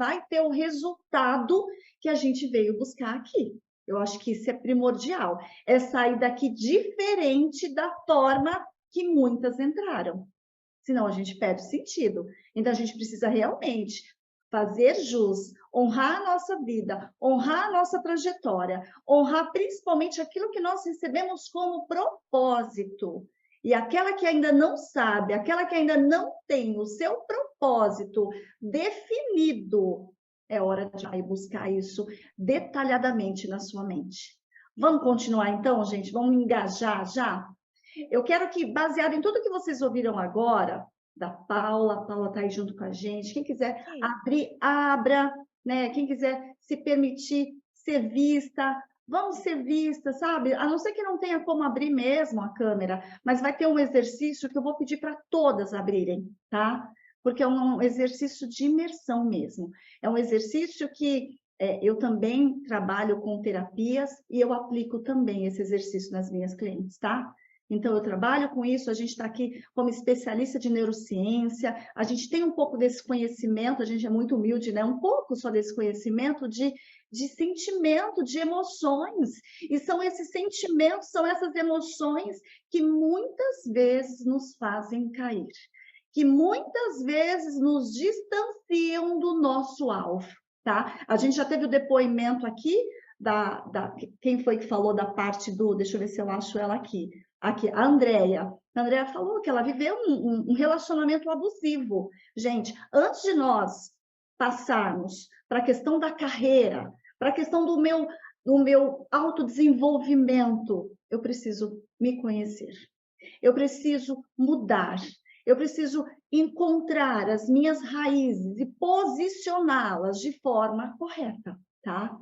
vai ter o resultado que a gente veio buscar aqui. Eu acho que isso é primordial, é sair daqui diferente da forma que muitas entraram. Senão a gente perde sentido. Então a gente precisa realmente fazer jus, honrar a nossa vida, honrar a nossa trajetória, honrar principalmente aquilo que nós recebemos como propósito. E aquela que ainda não sabe, aquela que ainda não tem o seu propósito definido, é hora de ir buscar isso detalhadamente na sua mente. Vamos continuar então, gente? Vamos engajar já? Eu quero que, baseado em tudo que vocês ouviram agora, da Paula, a Paula está aí junto com a gente, quem quiser Sim. abrir, abra, né? Quem quiser se permitir ser vista, vamos ser vista, sabe? A não ser que não tenha como abrir mesmo a câmera, mas vai ter um exercício que eu vou pedir para todas abrirem, tá? Porque é um exercício de imersão mesmo. É um exercício que eu também trabalho com terapias e eu aplico também esse exercício nas minhas clientes, tá? Então, eu trabalho com isso, a gente está aqui como especialista de neurociência, a gente tem um pouco desse conhecimento, a gente é muito humilde, né? Um pouco só desse conhecimento de sentimento, de emoções. E são esses sentimentos, são essas emoções que muitas vezes nos fazem cair, que muitas vezes nos distanciam do nosso alvo, tá? A gente já teve o depoimento aqui quem foi que falou da parte do, deixa eu ver se eu acho ela aqui, a Andrea. A Andrea falou que ela viveu um relacionamento abusivo. Gente, antes de nós passarmos para a questão da carreira, para a questão do meu autodesenvolvimento, eu preciso me conhecer. Eu preciso mudar. Eu preciso encontrar as minhas raízes e posicioná-las de forma correta, tá?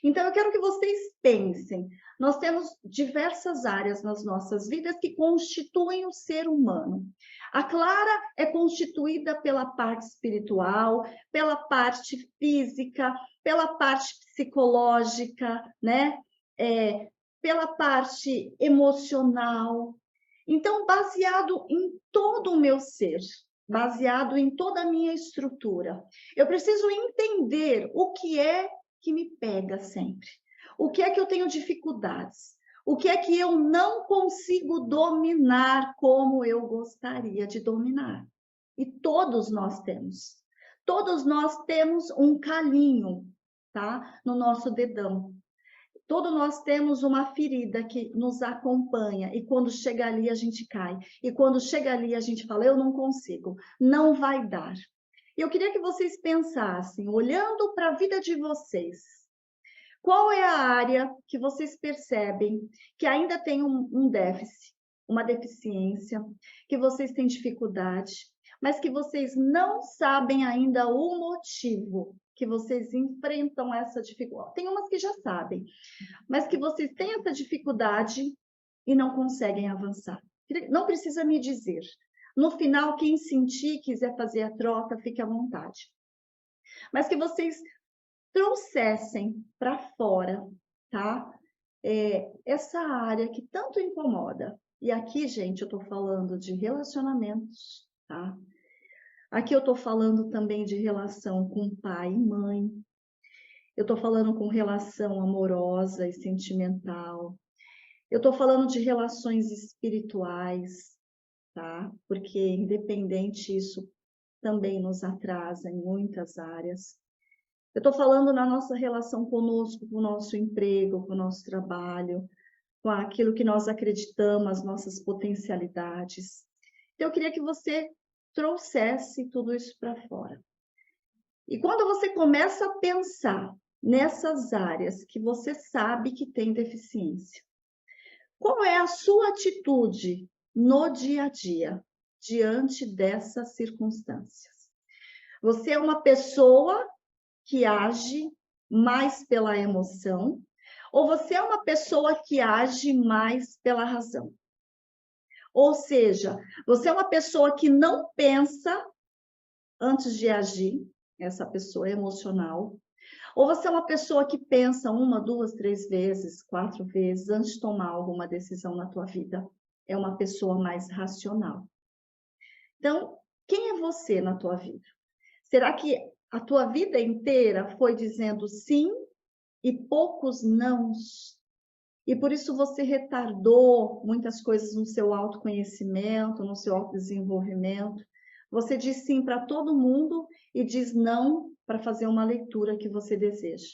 Então, eu quero que vocês pensem. Nós temos diversas áreas nas nossas vidas que constituem o ser humano. A Clara é constituída pela parte espiritual, pela parte física, pela parte psicológica, né? Pela parte emocional. Então, baseado em todo o meu ser, baseado em toda a minha estrutura, eu preciso entender o que é que me pega sempre. O que é que eu tenho dificuldades? O que é que eu não consigo dominar como eu gostaria de dominar? E todos nós temos. Todos nós temos um calinho, tá? No nosso dedão. Todos nós temos uma ferida que nos acompanha e quando chega ali a gente cai. E quando chega ali a gente fala, eu não consigo, não vai dar. Eu queria que vocês pensassem, olhando para a vida de vocês, qual é a área que vocês percebem que ainda tem um déficit, uma deficiência, que vocês têm dificuldade, mas que vocês não sabem ainda o motivo que vocês enfrentam essa dificuldade. Tem umas que já sabem, mas que vocês têm essa dificuldade e não conseguem avançar. Não precisa me dizer. No final, quem sentir, quiser fazer a troca, fique à vontade. Mas que vocês trouxessem para fora, tá? Essa área que tanto incomoda. E aqui, gente, eu estou falando de relacionamentos, tá? Aqui eu estou falando também de relação com pai e mãe. Eu estou falando com relação amorosa e sentimental. Eu estou falando de relações espirituais, tá? Porque independente isso também nos atrasa em muitas áreas. Eu estou falando na nossa relação conosco, com o nosso emprego, com o nosso trabalho, com aquilo que nós acreditamos, as nossas potencialidades. Então, eu queria que você trouxesse tudo isso para fora. E quando você começa a pensar nessas áreas que você sabe que tem deficiência, qual é a sua atitude no dia a dia diante dessas circunstâncias? Você é uma pessoa que age mais pela emoção ou você é uma pessoa que age mais pela razão? Ou seja, você é uma pessoa que não pensa antes de agir, essa pessoa é emocional, ou você é uma pessoa que pensa uma, duas, três vezes, quatro vezes antes de tomar alguma decisão na tua vida? É uma pessoa mais racional. Então, quem é você na tua vida? Será que a tua vida inteira foi dizendo sim e poucos nãos. E por isso você retardou muitas coisas no seu autoconhecimento, no seu autodesenvolvimento. Você diz sim para todo mundo e diz não para fazer uma leitura que você deseja.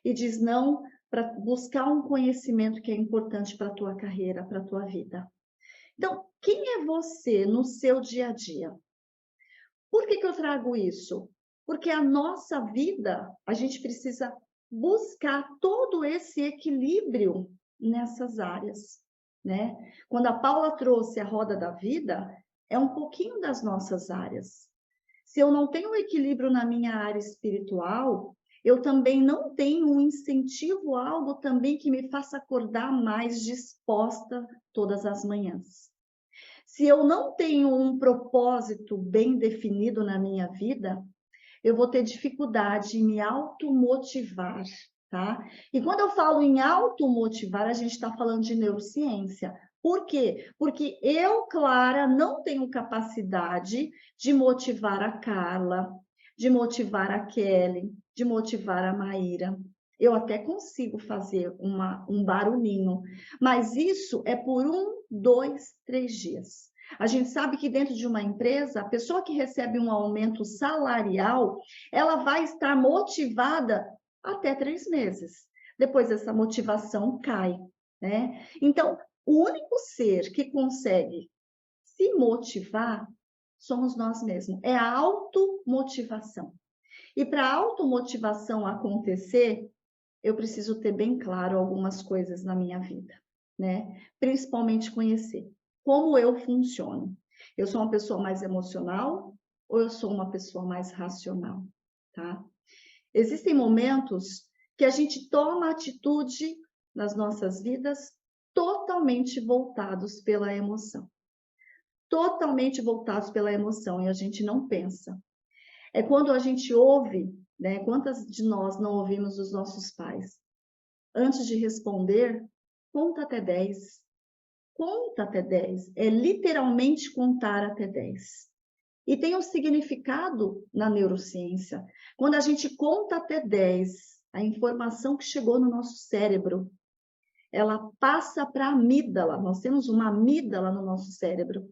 E diz não para buscar um conhecimento que é importante para a tua carreira, para a tua vida. Então, quem é você no seu dia a dia? Por que eu trago isso? Porque a nossa vida, a gente precisa buscar todo esse equilíbrio nessas áreas, né? Quando a Paula trouxe a roda da vida, é um pouquinho das nossas áreas. Se eu não tenho equilíbrio na minha área espiritual, eu também não tenho um incentivo, algo também que me faça acordar mais disposta todas as manhãs. Se eu não tenho um propósito bem definido na minha vida, eu vou ter dificuldade em me automotivar, tá? E quando eu falo em automotivar, a gente está falando de neurociência. Por quê? Porque eu, Clara, não tenho capacidade de motivar a Carla, de motivar a Kelly, de motivar a Maíra. Eu até consigo fazer um barulhinho, mas isso é por 1, 2, 3 dias. A gente sabe que dentro de uma empresa, a pessoa que recebe um aumento salarial, ela vai estar motivada até 3 meses. Depois essa motivação cai, né? Então, o único ser que consegue se motivar somos nós mesmos. É a automotivação. E para a automotivação acontecer, eu preciso ter bem claro algumas coisas na minha vida, né? Principalmente conhecer como eu funciono. Eu sou uma pessoa mais emocional ou eu sou uma pessoa mais racional, tá? Existem momentos que a gente toma atitude nas nossas vidas totalmente voltados pela emoção. Totalmente voltados pela emoção e a gente não pensa. É quando a gente ouve, né? Quantas de nós não ouvimos os nossos pais? Antes de responder, conta até 10. Conta até 10. É literalmente contar até 10. E tem um significado na neurociência. Quando a gente conta até 10, a informação que chegou no nosso cérebro, ela passa para a amígdala. Nós temos uma amígdala no nosso cérebro.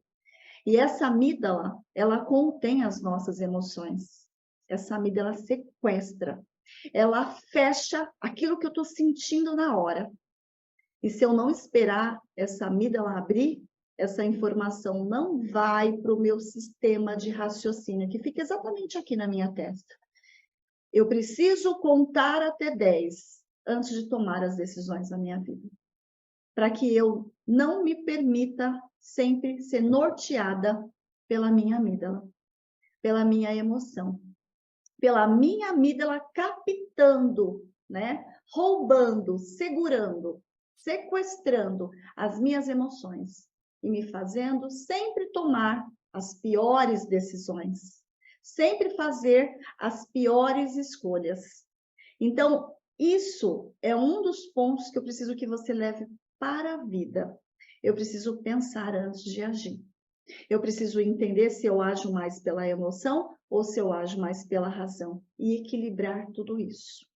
E essa amígdala, ela contém as nossas emoções. Essa amígdala sequestra. Ela fecha aquilo que eu estou sentindo na hora. E se eu não esperar essa amígdala abrir, essa informação não vai para o meu sistema de raciocínio, que fica exatamente aqui na minha testa. Eu preciso contar até 10 antes de tomar as decisões na minha vida, para que eu não me permita sempre ser norteada pela minha amígdala, pela minha emoção, pela minha amígdala captando, né? Roubando, segurando, sequestrando as minhas emoções e me fazendo sempre tomar as piores decisões, sempre fazer as piores escolhas. Então, isso é um dos pontos que eu preciso que você leve para a vida. Eu preciso pensar antes de agir. Eu preciso entender se eu ajo mais pela emoção ou se eu ajo mais pela razão e equilibrar tudo isso.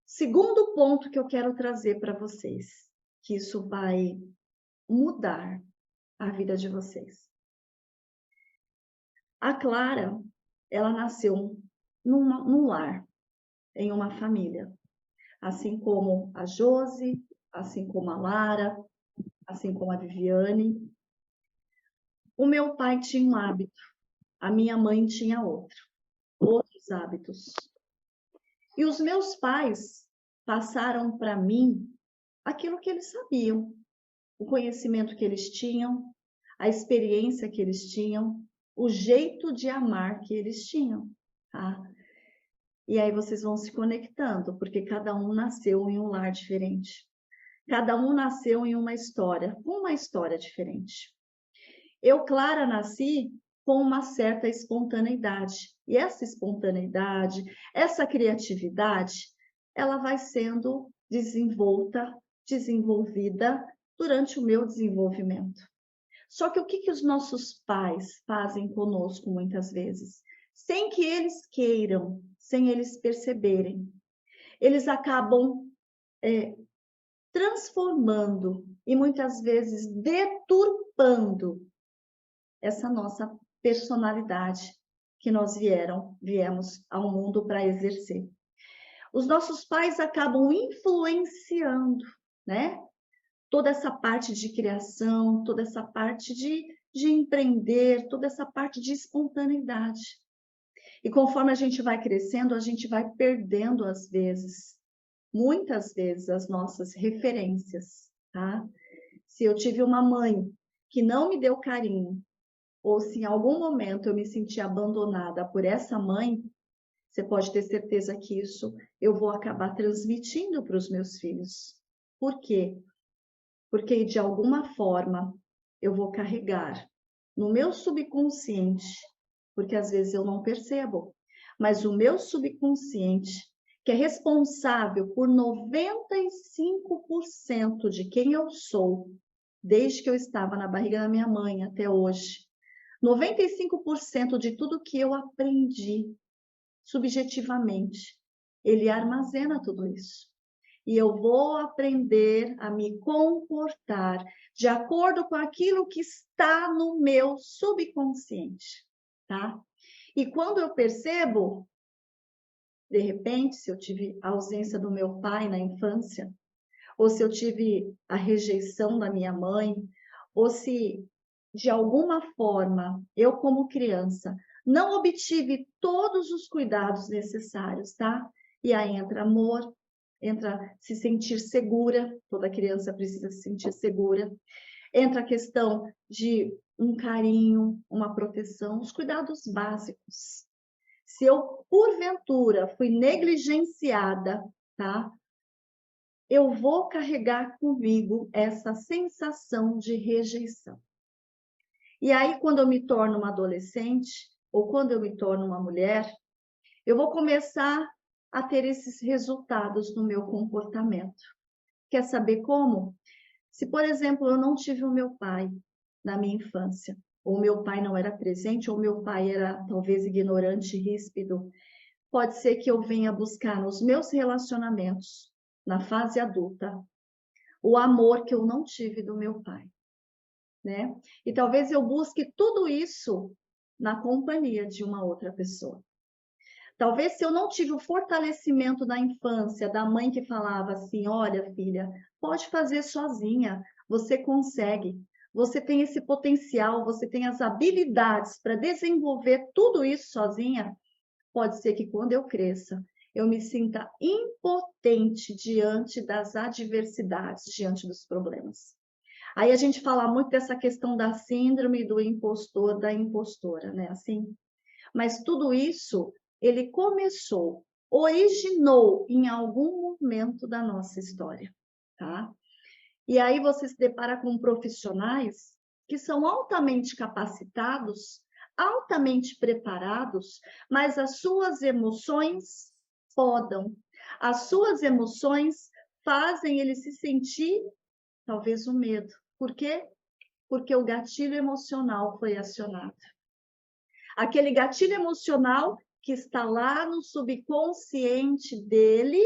Segundo ponto que eu quero trazer para vocês, que isso vai mudar a vida de vocês. A Clara, ela nasceu num lar, em uma família, assim como a Josi, assim como a Lara, assim como a Viviane. O meu pai tinha um hábito, a minha mãe tinha outros hábitos. E os meus pais passaram para mim aquilo que eles sabiam, o conhecimento que eles tinham, a experiência que eles tinham, o jeito de amar que eles tinham, tá? E aí vocês vão se conectando, porque cada um nasceu em um lar diferente. Cada um nasceu em uma história diferente. Eu, Clara, nasci com uma certa espontaneidade. E essa espontaneidade, essa criatividade, ela vai sendo desenvolvida durante o meu desenvolvimento. Só que o que os nossos pais fazem conosco muitas vezes? sem que eles queiram, sem eles perceberem. Eles acabam transformando e muitas vezes deturpando essa nossa personalidade que nós viemos ao mundo para exercer. Os nossos pais acabam influenciando, né? Toda essa parte de criação, toda essa parte de empreender, toda essa parte de espontaneidade. E conforme a gente vai crescendo, a gente vai perdendo, às vezes, muitas vezes, as nossas referências, tá? Se eu tive uma mãe que não me deu carinho, ou se em algum momento eu me senti abandonada por essa mãe, você pode ter certeza que isso eu vou acabar transmitindo para os meus filhos. Por quê? Porque de alguma forma eu vou carregar no meu subconsciente, porque às vezes eu não percebo, mas o meu subconsciente, que é responsável por 95% de quem eu sou, desde que eu estava na barriga da minha mãe até hoje, 95% de tudo que eu aprendi subjetivamente, ele armazena tudo isso. E eu vou aprender a me comportar de acordo com aquilo que está no meu subconsciente, tá? E quando eu percebo, de repente, se eu tive a ausência do meu pai na infância, ou se eu tive a rejeição da minha mãe, ou se de alguma forma eu, como criança, não obtive todos os cuidados necessários, tá? E aí entra amor, entra se sentir segura, toda criança precisa se sentir segura, entra a questão de um carinho, uma proteção, os cuidados básicos. Se eu, porventura, fui negligenciada, tá? Eu vou carregar comigo essa sensação de rejeição. E aí, quando eu me torno uma adolescente, ou quando eu me torno uma mulher, eu vou começar a ter esses resultados no meu comportamento. Quer saber como? Se, por exemplo, eu não tive o meu pai na minha infância, ou meu pai não era presente, ou meu pai era talvez ignorante, ríspido, pode ser que eu venha buscar nos meus relacionamentos, na fase adulta, o amor que eu não tive do meu pai, né? E talvez eu busque tudo isso na companhia de uma outra pessoa. Talvez se eu não tive o fortalecimento da infância, da mãe que falava assim, olha, filha, pode fazer sozinha, você consegue, você tem esse potencial, você tem as habilidades para desenvolver tudo isso sozinha, pode ser que quando eu cresça, eu me sinta impotente diante das adversidades, diante dos problemas. Aí a gente fala muito dessa questão da síndrome do impostor, da impostora, né? Assim, mas tudo isso, ele começou, originou em algum momento da nossa história, tá? E aí você se depara com profissionais que são altamente capacitados, altamente preparados, mas as suas emoções podam. As suas emoções fazem ele se sentir, talvez, o medo. Por quê? Porque o gatilho emocional foi acionado. Aquele gatilho emocional que está lá no subconsciente dele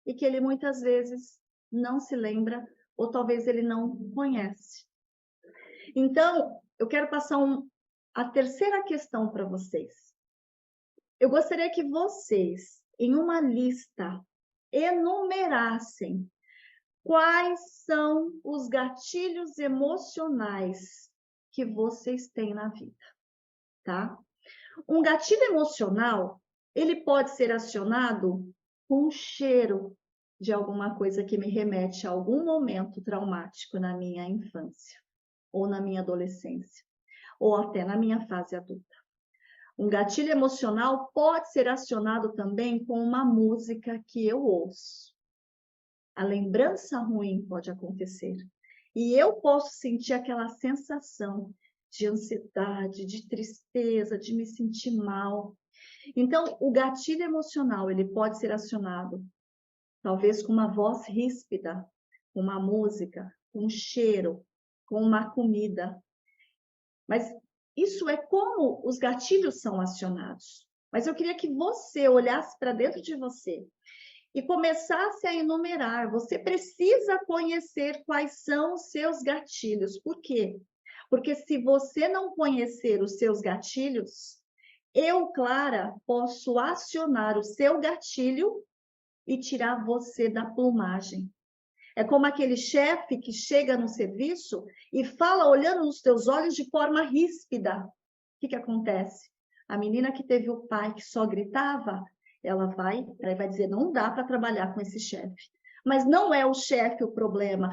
e que ele muitas vezes não se lembra ou talvez ele não conhece. Então, eu quero passar a terceira questão para vocês. Eu gostaria que vocês, em uma lista, enumerassem quais são os gatilhos emocionais que vocês têm na vida, tá? Um gatilho emocional, ele pode ser acionado com um cheiro de alguma coisa que me remete a algum momento traumático na minha infância, ou na minha adolescência, ou até na minha fase adulta. Um gatilho emocional pode ser acionado também com uma música que eu ouço. A lembrança ruim pode acontecer. E eu posso sentir aquela sensação de ansiedade, de tristeza, de me sentir mal. Então, o gatilho emocional, ele pode ser acionado, talvez com uma voz ríspida, com uma música, com um cheiro, com uma comida. Mas Isso é como os gatilhos são acionados. Mas eu queria que você olhasse para dentro de você e começasse a enumerar. Você precisa conhecer quais são os seus gatilhos. Por quê? Porque se você não conhecer os seus gatilhos, eu, Clara, posso acionar o seu gatilho e tirar você da plumagem. É como aquele chefe que chega no serviço e fala olhando nos teus olhos de forma ríspida. O que acontece? A menina que teve o pai que só gritava, ela vai dizer, não dá para trabalhar com esse chefe. Mas não é o chefe o problema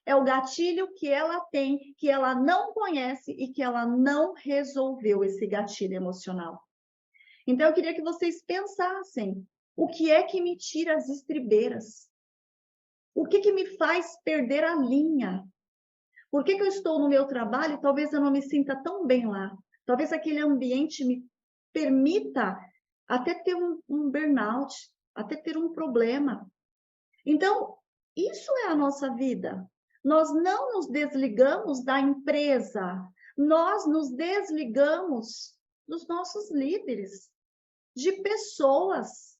é o gatilho que ela tem, que ela não conhece e que ela não resolveu esse gatilho emocional. Então, eu queria que vocês pensassem, o que é que me tira as estribeiras? O que me faz perder a linha? Por que eu estou no meu trabalho e talvez eu não me sinta tão bem lá? Talvez aquele ambiente me permita até ter um burnout, até ter um problema. Então, isso é a nossa vida. Nós não nos desligamos da empresa, nós nos desligamos dos nossos líderes, de pessoas.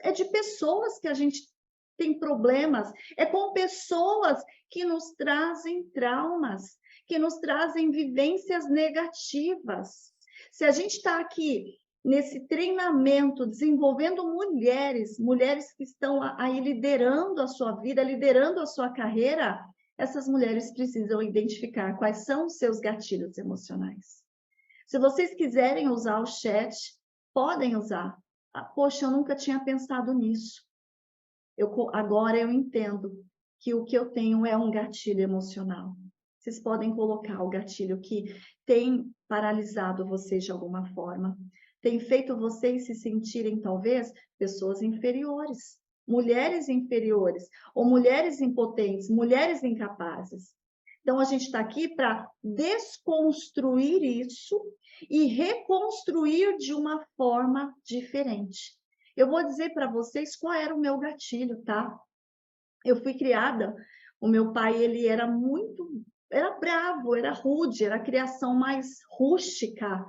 É de pessoas que a gente tem problemas, é com pessoas que nos trazem traumas, que nos trazem vivências negativas. Se a gente está aqui nesse treinamento, desenvolvendo mulheres que estão aí liderando a sua vida, liderando a sua carreira, essas mulheres precisam identificar quais são os seus gatilhos emocionais. Se vocês quiserem usar o chat, podem usar. Poxa, eu nunca tinha pensado nisso. Agora eu entendo que o que eu tenho é um gatilho emocional. Vocês podem colocar o gatilho que tem paralisado vocês de alguma forma, tem feito vocês se sentirem, talvez, pessoas inferiores, ou mulheres impotentes, mulheres incapazes. Então, a gente está aqui para desconstruir isso e reconstruir de uma forma diferente. Eu vou dizer para vocês qual era o meu gatilho, tá? Eu fui criada, o meu pai, ele era bravo, era rude, era a criação mais rústica.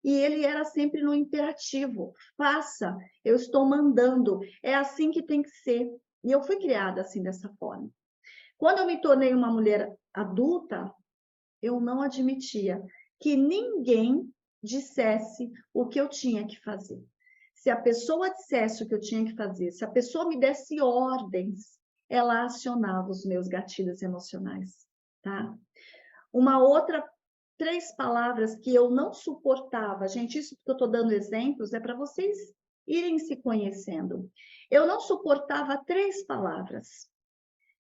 E ele era sempre no imperativo, faça, eu estou mandando, é assim que tem que ser. E eu fui criada assim, dessa forma. Quando eu me tornei uma mulher adulta, eu não admitia que ninguém dissesse o que eu tinha que fazer. Se a pessoa dissesse o que eu tinha que fazer, se a pessoa me desse ordens, ela acionava os meus gatilhos emocionais, tá? Uma outra, 3 palavras que eu não suportava, gente, isso que eu estou dando exemplos é para vocês irem se conhecendo. Eu não suportava 3 palavras,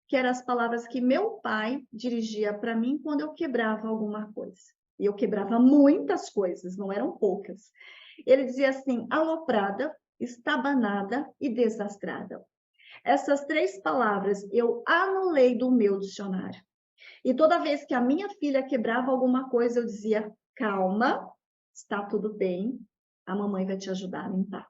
que eram as palavras que meu pai dirigia para mim quando eu quebrava alguma coisa. E eu quebrava muitas coisas, não eram poucas. Ele dizia assim, aloprada, estabanada e desastrada. Essas 3 palavras eu anulei do meu dicionário. E toda vez que a minha filha quebrava alguma coisa, eu dizia, calma, está tudo bem, a mamãe vai te ajudar a limpar.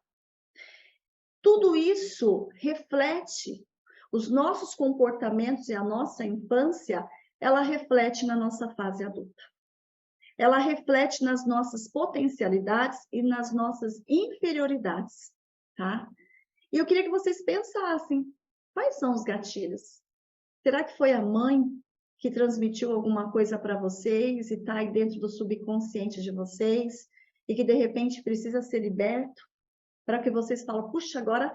Tudo isso reflete os nossos comportamentos e a nossa infância, ela reflete na nossa fase adulta. Ela reflete nas nossas potencialidades e nas nossas inferioridades, tá? E eu queria que vocês pensassem, quais são os gatilhos? Será que foi a mãe que transmitiu alguma coisa para vocês e está aí dentro do subconsciente de vocês e que de repente precisa ser liberto para que vocês falem, puxa, agora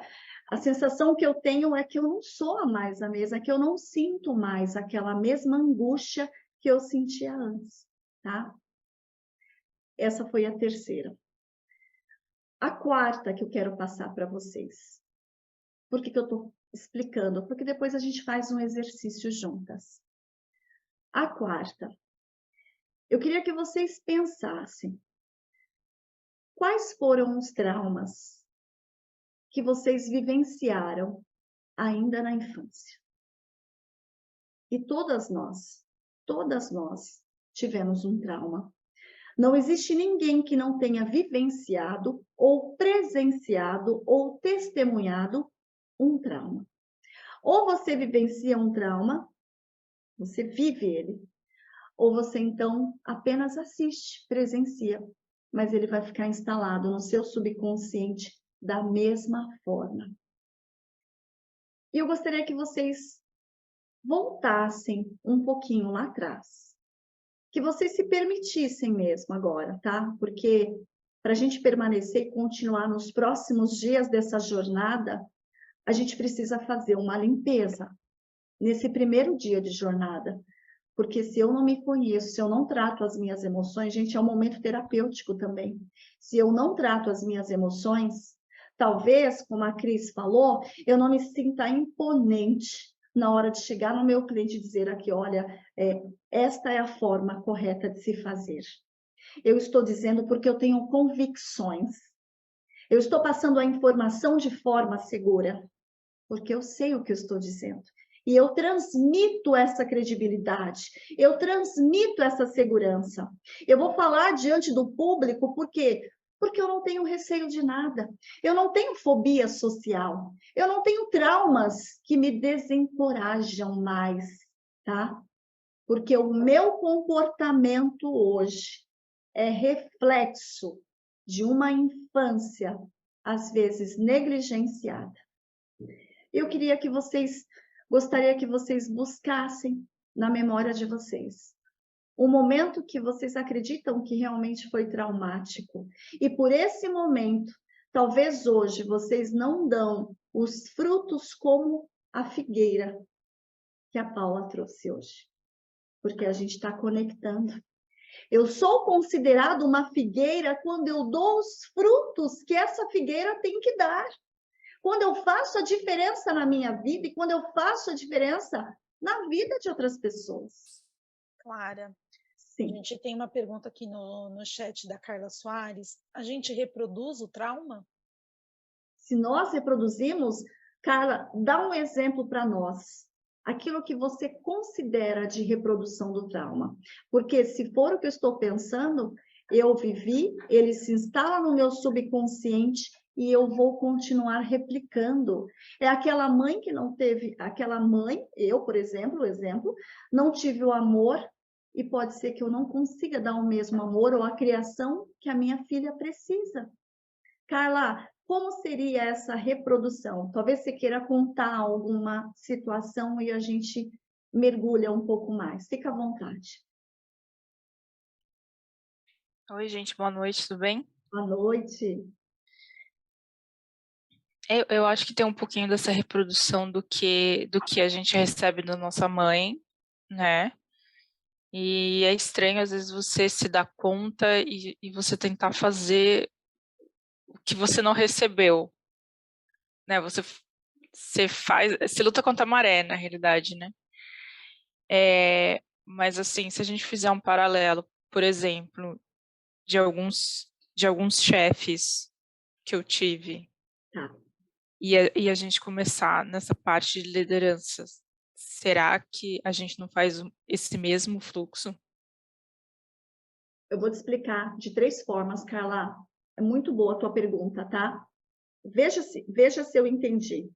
a sensação que eu tenho é que eu não sou mais a mesma, é que eu não sinto mais aquela mesma angústia que eu sentia antes, tá? Essa foi a terceira. A quarta que eu quero passar para vocês. Por que eu estou explicando? Porque depois a gente faz um exercício juntas. A quarta. Eu queria que vocês pensassem. Quais foram os traumas que vocês vivenciaram ainda na infância? E todas nós tivemos um trauma. Não existe ninguém que não tenha vivenciado, ou presenciado, ou testemunhado um trauma. Ou você vivencia um trauma, você vive ele, ou você então apenas assiste, presencia, mas ele vai ficar instalado no seu subconsciente da mesma forma. E eu gostaria que vocês voltassem um pouquinho lá atrás, que vocês se permitissem mesmo agora, tá? Porque para a gente permanecer e continuar nos próximos dias dessa jornada, a gente precisa fazer uma limpeza nesse primeiro dia de jornada. Porque se eu não me conheço, se eu não trato as minhas emoções, gente, é um momento terapêutico também. Se eu não trato as minhas emoções, talvez, como a Cris falou, eu não me sinta imponente na hora de chegar no meu cliente e dizer aqui, olha, esta é a forma correta de se fazer. Eu estou dizendo porque eu tenho convicções. Eu estou passando a informação de forma segura, porque eu sei o que eu estou dizendo. E eu transmito essa credibilidade, eu transmito essa segurança. Eu vou falar diante do público, por quê? Porque eu não tenho receio de nada. Eu não tenho fobia social. Eu não tenho traumas que me desencorajam mais, tá? Porque o meu comportamento hoje é reflexo de uma infância, às vezes negligenciada. Eu gostaria que vocês buscassem na memória de vocês o momento que vocês acreditam que realmente foi traumático. E por esse momento, talvez hoje vocês não dão os frutos como a figueira que a Paula trouxe hoje. Porque a gente está conectando. Eu sou considerado uma figueira quando eu dou os frutos que essa figueira tem que dar. Quando eu faço a diferença na minha vida e quando eu faço a diferença na vida de outras pessoas. Clara, Sim. A gente tem uma pergunta aqui no chat da Carla Soares. A gente reproduz o trauma? Se nós reproduzimos, Carla, dá um exemplo para nós. Aquilo que você considera de reprodução do trauma. Porque se for o que eu estou pensando, eu vivi, ele se instala no meu subconsciente e eu vou continuar replicando. É aquela mãe que não teve, aquela mãe, eu, por exemplo, não tive o amor e pode ser que eu não consiga dar o mesmo amor ou a criação que a minha filha precisa. Carla, como seria essa reprodução? Talvez você queira contar alguma situação e a gente mergulha um pouco mais. Fica à vontade. Oi, gente, boa noite, tudo bem? Boa noite. Eu acho que tem um pouquinho dessa reprodução do que a gente recebe da nossa mãe, né? E é estranho, às vezes, você se dar conta e você tentar fazer o que você não recebeu, né? Você luta contra a maré, na realidade, né? Mas, assim, se a gente fizer um paralelo, por exemplo, de alguns chefes que eu tive, Tá. e a gente começar nessa parte de lideranças, será que a gente não faz esse mesmo fluxo? Eu vou te explicar de 3 formas, Carla. É muito boa a tua pergunta, tá? Veja se eu entendi.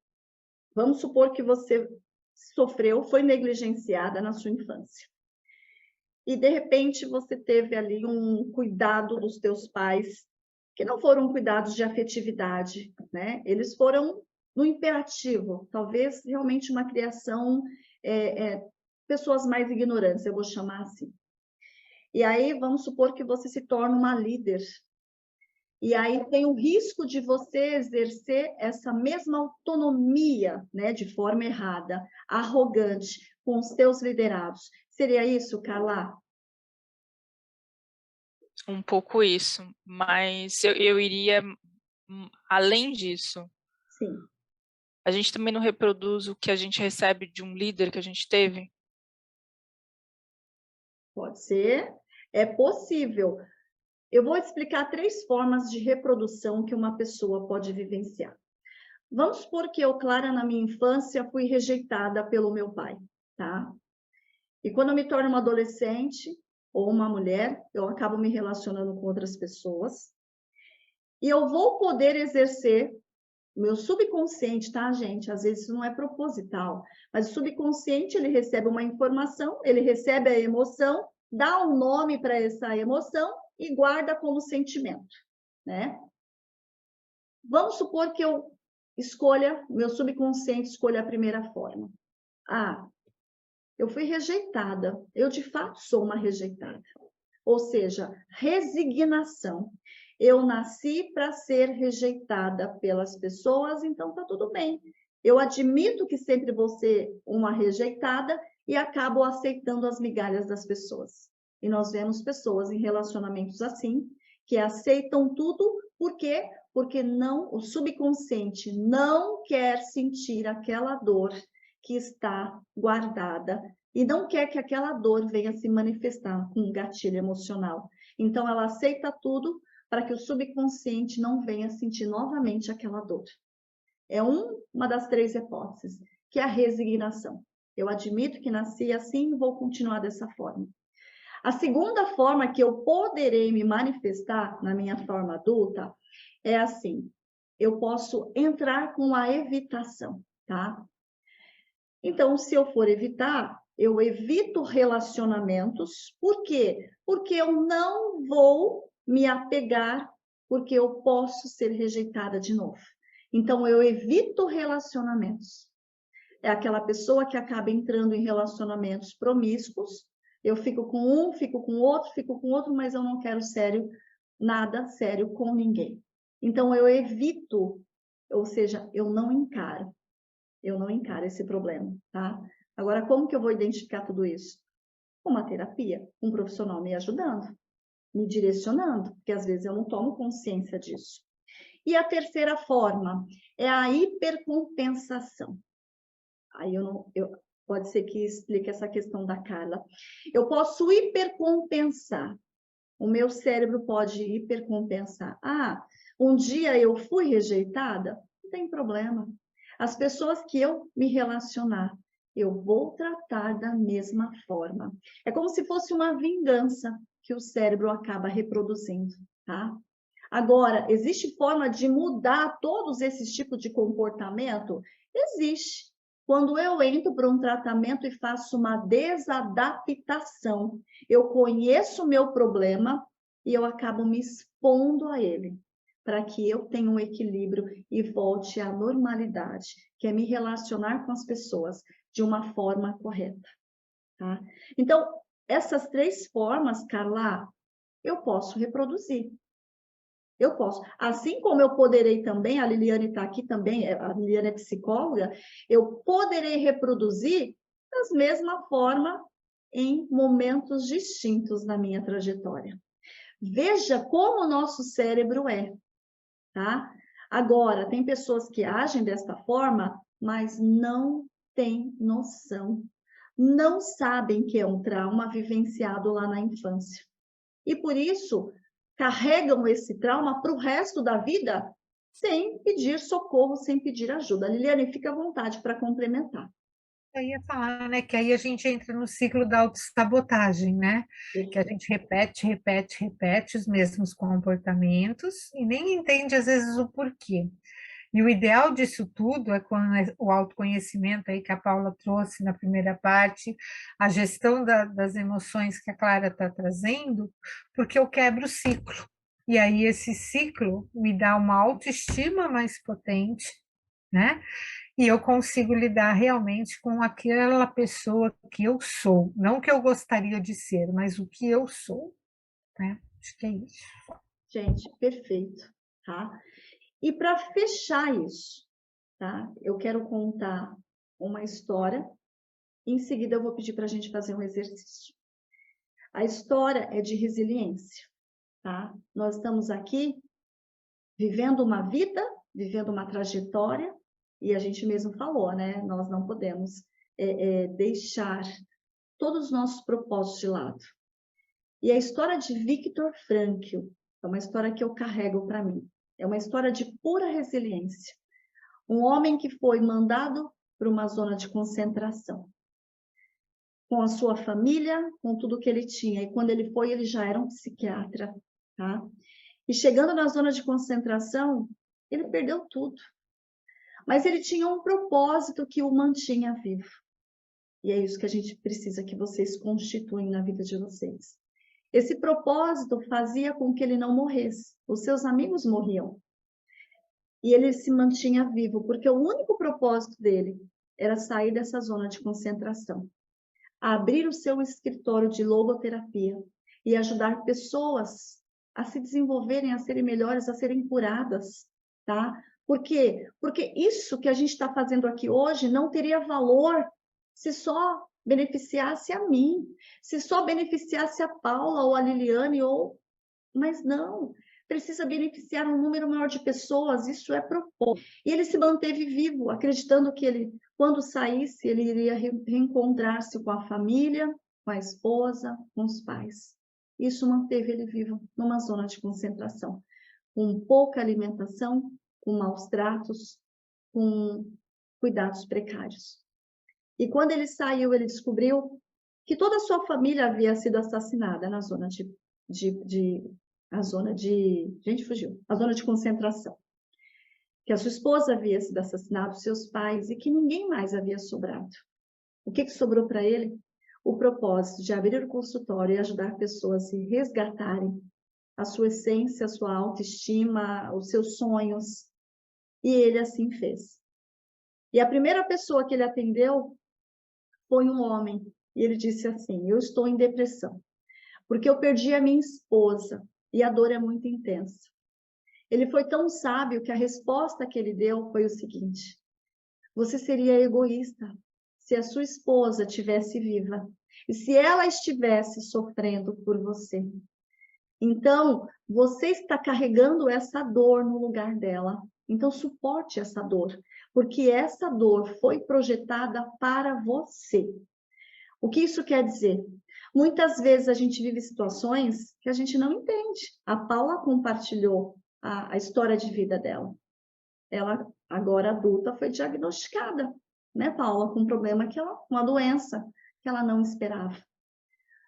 Vamos supor que você foi negligenciada na sua infância. E, de repente, você teve ali um cuidado dos teus pais, que não foram cuidados de afetividade, né? Eles foram no imperativo, talvez realmente uma criação, pessoas mais ignorantes, eu vou chamar assim. E aí, vamos supor que você se torna uma líder. E aí tem o risco de você exercer essa mesma autonomia, né, de forma errada, arrogante, com os teus liderados. Seria isso, Carla? Um pouco isso, mas eu iria além disso. Sim. A gente também não reproduz o que a gente recebe de um líder que a gente teve? Pode ser, é possível. Eu vou explicar 3 formas de reprodução que uma pessoa pode vivenciar. Vamos supor que eu, Clara, na minha infância, fui rejeitada pelo meu pai, tá? E quando eu me torno uma adolescente ou uma mulher, eu acabo me relacionando com outras pessoas. E eu vou poder exercer meu subconsciente, tá, gente? Às vezes isso não é proposital, mas o subconsciente, ele recebe uma informação, ele recebe a emoção dá um nome para essa emoção e guarda como sentimento, né? Vamos supor que eu escolha, meu subconsciente escolha a primeira forma. Ah, eu fui rejeitada. Eu, de fato, sou uma rejeitada. Ou seja, resignação. Eu nasci para ser rejeitada pelas pessoas, então tá tudo bem. Eu admito que sempre vou ser uma rejeitada e acabo aceitando as migalhas das pessoas. E nós vemos pessoas em relacionamentos assim, que aceitam tudo, por quê? Porque não, o subconsciente não quer sentir aquela dor que está guardada e não quer que aquela dor venha se manifestar com um gatilho emocional. Então, ela aceita tudo para que o subconsciente não venha sentir novamente aquela dor. É uma das 3 hipóteses, que é a resignação. Eu admito que nasci assim e vou continuar dessa forma. A segunda forma que eu poderei me manifestar na minha forma adulta é assim, eu posso entrar com a evitação, tá? Então, se eu for evitar, eu evito relacionamentos. Por quê? Porque eu não vou me apegar, porque eu posso ser rejeitada de novo. Então, eu evito relacionamentos. É aquela pessoa que acaba entrando em relacionamentos promíscuos. Eu fico com um, fico com outro, mas eu não quero nada sério com ninguém. Então, eu evito, ou seja, eu não encaro esse problema, tá? Agora, como que eu vou identificar tudo isso? Uma terapia, um profissional me ajudando, me direcionando, porque às vezes eu não tomo consciência disso. E a terceira forma é a hipercompensação. Aí pode ser que explique essa questão da Carla. Eu posso hipercompensar. O meu cérebro pode hipercompensar. Ah, um dia eu fui rejeitada? Não tem problema. As pessoas que eu me relacionar, eu vou tratar da mesma forma. É como se fosse uma vingança que o cérebro acaba reproduzindo, tá? Agora, existe forma de mudar todos esses tipos de comportamento? Existe. Quando eu entro para um tratamento e faço uma desadaptação, eu conheço o meu problema e eu acabo me expondo a ele, para que eu tenha um equilíbrio e volte à normalidade, que é me relacionar com as pessoas de uma forma correta, tá? Então, essas 3 formas, Carla, eu posso reproduzir. Eu posso. Assim como eu poderei também, a Liliane está aqui também, a Liliane é psicóloga, eu poderei reproduzir da mesma forma em momentos distintos na minha trajetória. Veja como o nosso cérebro é, tá? Agora, tem pessoas que agem desta forma, mas não têm noção. Não sabem que é um trauma vivenciado lá na infância. E por isso, carregam esse trauma para o resto da vida sem pedir socorro, sem pedir ajuda. Liliane, fica à vontade para complementar. Eu ia falar, né, que aí a gente entra no ciclo da autossabotagem, né? Que a gente repete os mesmos comportamentos e nem entende às vezes o porquê. E o ideal disso tudo é quando o autoconhecimento aí que a Paula trouxe na primeira parte, a gestão das emoções que a Clara está trazendo, porque eu quebro o ciclo. E aí esse ciclo me dá uma autoestima mais potente, né? E eu consigo lidar realmente com aquela pessoa que eu sou, não o que eu gostaria de ser, mas o que eu sou, né? Acho que é isso. Gente, perfeito, tá? E para fechar isso, tá? Eu quero contar uma história. Em seguida, eu vou pedir para a gente fazer um exercício. A história é de resiliência, tá? Nós estamos aqui vivendo uma vida, vivendo uma trajetória, e a gente mesmo falou, né? Nós não podemos deixar todos os nossos propósitos de lado. E a história de Viktor Frankl é uma história que eu carrego para mim. É uma história de pura resiliência. Um homem que foi mandado para uma zona de concentração, com a sua família, com tudo que ele tinha. E quando ele foi, ele já era um psiquiatra, tá? E chegando na zona de concentração, ele perdeu tudo. Mas ele tinha um propósito que o mantinha vivo. E é isso que a gente precisa que vocês constituem na vida de vocês. Esse propósito fazia com que ele não morresse. Os seus amigos morriam. E ele se mantinha vivo, porque o único propósito dele era sair dessa zona de concentração, abrir o seu escritório de logoterapia e ajudar pessoas a se desenvolverem, a serem melhores, a serem curadas, tá? Por quê? Porque isso que a gente está fazendo aqui hoje não teria valor se só beneficiasse a mim, se só beneficiasse a Paula ou a Liliane, mas não, precisa beneficiar um número maior de pessoas, isso é propósito. E ele se manteve vivo, acreditando que ele, quando saísse, ele iria reencontrar-se com a família, com a esposa, com os pais. Isso manteve ele vivo numa zona de concentração, com pouca alimentação, com maus tratos, com cuidados precários. E quando ele saiu, ele descobriu que toda a sua família havia sido assassinada na zona a zona de concentração. Que a sua esposa havia sido assassinada, seus pais, e que ninguém mais havia sobrado. O que sobrou para ele? O propósito de abrir o consultório e ajudar pessoas a se resgatarem a sua essência, a sua autoestima, os seus sonhos. E ele assim fez. E a primeira pessoa que ele atendeu foi um homem. E ele disse assim: eu estou em depressão, porque eu perdi a minha esposa e a dor é muito intensa. Ele foi tão sábio que a resposta que ele deu foi o seguinte: você seria egoísta se a sua esposa estivesse viva e se ela estivesse sofrendo por você. Então, você está carregando essa dor no lugar dela. Então, suporte essa dor, porque essa dor foi projetada para você. O que isso quer dizer? Muitas vezes a gente vive situações que a gente não entende. A Paula compartilhou a história de vida dela. Ela, agora adulta, foi diagnosticada, né, Paula, com um problema uma doença que ela não esperava.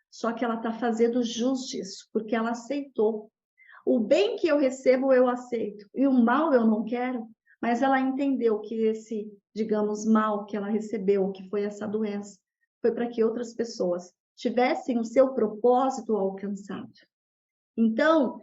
Só que ela está fazendo jus disso, porque ela aceitou. O bem que eu recebo, eu aceito. E o mal eu não quero. Mas ela entendeu que esse, digamos, mal que ela recebeu, que foi essa doença, foi para que outras pessoas tivessem o seu propósito alcançado. Então,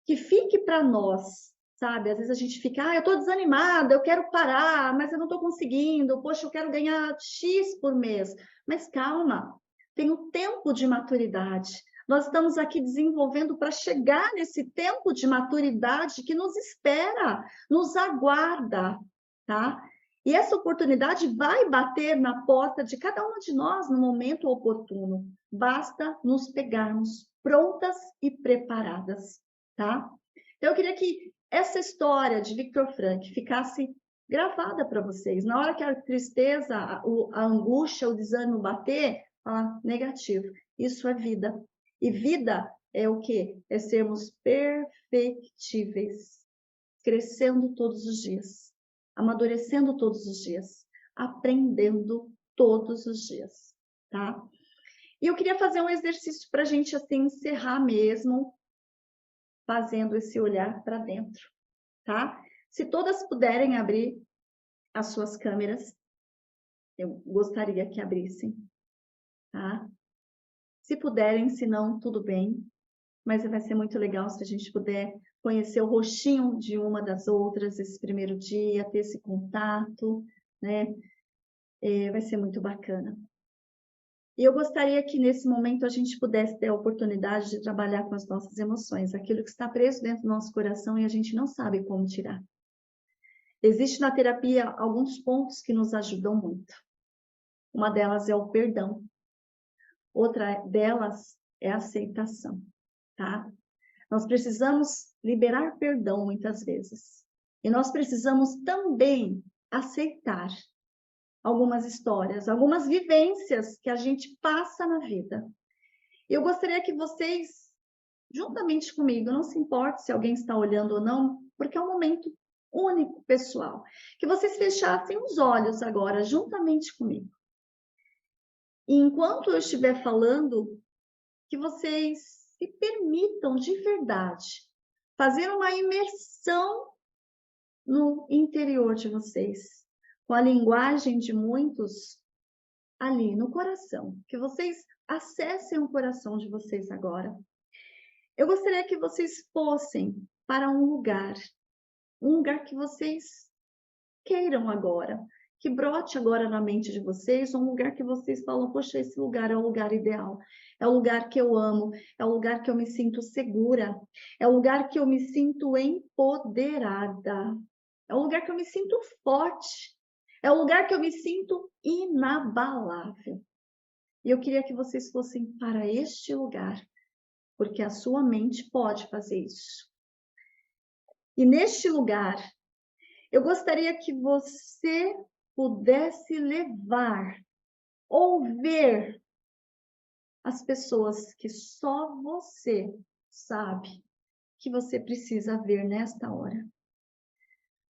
que fique para nós, sabe? Às vezes a gente fica, eu estou desanimada, eu quero parar, mas eu não estou conseguindo, poxa, eu quero ganhar X por mês. Mas calma, tem um tempo de maturidade. Nós estamos aqui desenvolvendo para chegar nesse tempo de maturidade que nos espera, nos aguarda, tá? E essa oportunidade vai bater na porta de cada uma de nós no momento oportuno. Basta nos pegarmos prontas e preparadas, tá? Então, eu queria que essa história de Viktor Frankl ficasse gravada para vocês. Na hora que a tristeza, a angústia, o desânimo bater, fala negativo. Isso é vida. E vida é o quê? É sermos perfectíveis, crescendo todos os dias, amadurecendo todos os dias, aprendendo todos os dias, tá? E eu queria fazer um exercício para a gente assim encerrar mesmo, fazendo esse olhar para dentro, tá? Se todas puderem abrir as suas câmeras, eu gostaria que abrissem, tá? Se puderem, se não, tudo bem, mas vai ser muito legal se a gente puder conhecer o rostinho de uma das outras esse primeiro dia, ter esse contato, né? Vai ser muito bacana. E eu gostaria que nesse momento a gente pudesse ter a oportunidade de trabalhar com as nossas emoções, aquilo que está preso dentro do nosso coração e a gente não sabe como tirar. Existe na terapia alguns pontos que nos ajudam muito. Uma delas é o perdão. Outra delas é a aceitação, tá? Nós precisamos liberar perdão muitas vezes. E nós precisamos também aceitar algumas histórias, algumas vivências que a gente passa na vida. Eu gostaria que vocês, juntamente comigo, não se importe se alguém está olhando ou não, porque é um momento único, pessoal, que vocês fechassem os olhos agora, juntamente comigo. E enquanto eu estiver falando, que vocês se permitam de verdade fazer uma imersão no interior de vocês, com a linguagem de muitos ali no coração, que vocês acessem o coração de vocês agora. Eu gostaria que vocês fossem para um lugar que vocês queiram agora, que brote agora na mente de vocês, um lugar que vocês falam, poxa, esse lugar é o lugar ideal, é o lugar que eu amo, é o lugar que eu me sinto segura, é o lugar que eu me sinto empoderada, é o lugar que eu me sinto forte, é o lugar que eu me sinto inabalável. E eu queria que vocês fossem para este lugar, porque a sua mente pode fazer isso. E neste lugar, eu gostaria que você pudesse levar ou ver as pessoas que só você sabe que você precisa ver nesta hora.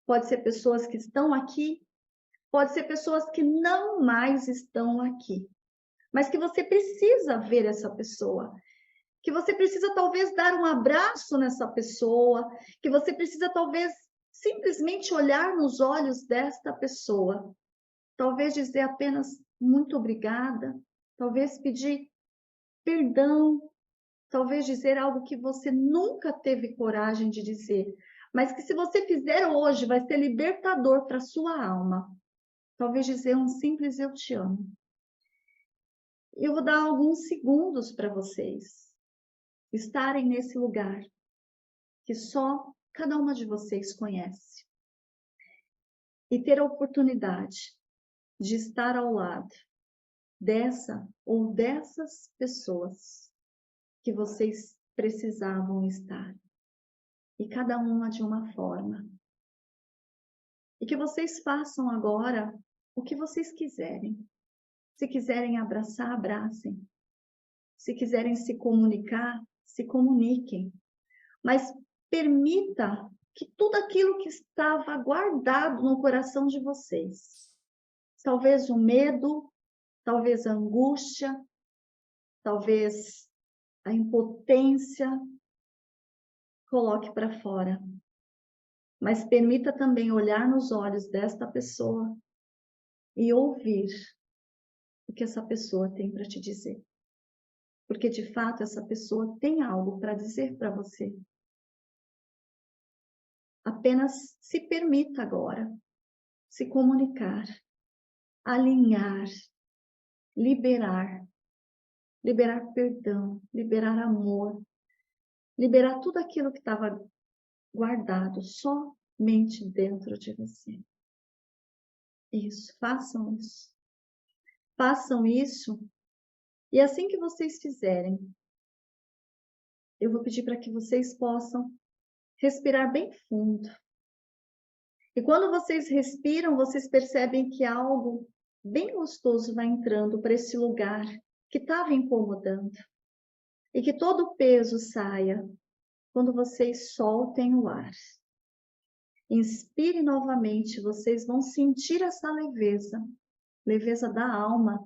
Pode ser pessoas que estão aqui, pode ser pessoas que não mais estão aqui, mas que você precisa ver essa pessoa, que você precisa talvez dar um abraço nessa pessoa, que você precisa talvez simplesmente olhar nos olhos desta pessoa, talvez dizer apenas muito obrigada, talvez pedir perdão, talvez dizer algo que você nunca teve coragem de dizer, mas que se você fizer hoje vai ser libertador para a sua alma. Talvez dizer um simples eu te amo. Eu vou dar alguns segundos para vocês estarem nesse lugar que só cada uma de vocês conhece. E ter a oportunidade de estar ao lado dessa ou dessas pessoas que vocês precisavam estar. E cada uma de uma forma. E que vocês façam agora o que vocês quiserem. Se quiserem abraçar, abracem. Se quiserem se comunicar, se comuniquem. Mas permita que tudo aquilo que estava guardado no coração de vocês, talvez o medo, talvez a angústia, talvez a impotência, coloque para fora. Mas permita também olhar nos olhos desta pessoa e ouvir o que essa pessoa tem para te dizer. Porque de fato essa pessoa tem algo para dizer para você. Apenas se permita agora se comunicar, alinhar, liberar perdão, liberar amor, liberar tudo aquilo que estava guardado somente dentro de você. Isso, façam isso. Façam isso. E assim que vocês fizerem, eu vou pedir para que vocês possam respirar bem fundo. E quando vocês respiram, vocês percebem que algo bem gostoso vai entrando para esse lugar que estava incomodando. E que todo o peso saia quando vocês soltem o ar. Inspire novamente, vocês vão sentir essa leveza, leveza da alma,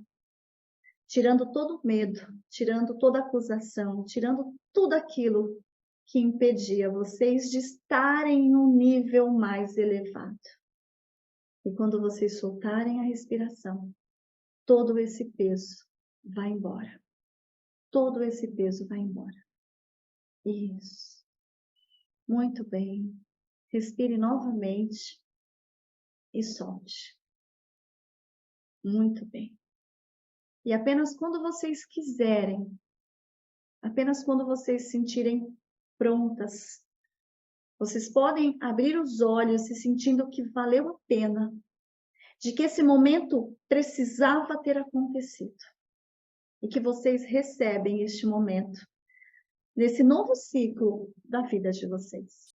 tirando todo o medo, tirando toda a acusação, tirando tudo aquilo que impedia vocês de estarem em um nível mais elevado. E quando vocês soltarem a respiração, todo esse peso vai embora. Todo esse peso vai embora. Isso. Muito bem. Respire novamente e solte. Muito bem. E apenas quando vocês quiserem, apenas quando vocês se sentirem prontas, vocês podem abrir os olhos se sentindo que valeu a pena, de que esse momento precisava ter acontecido. E que vocês recebem este momento, nesse novo ciclo da vida de vocês.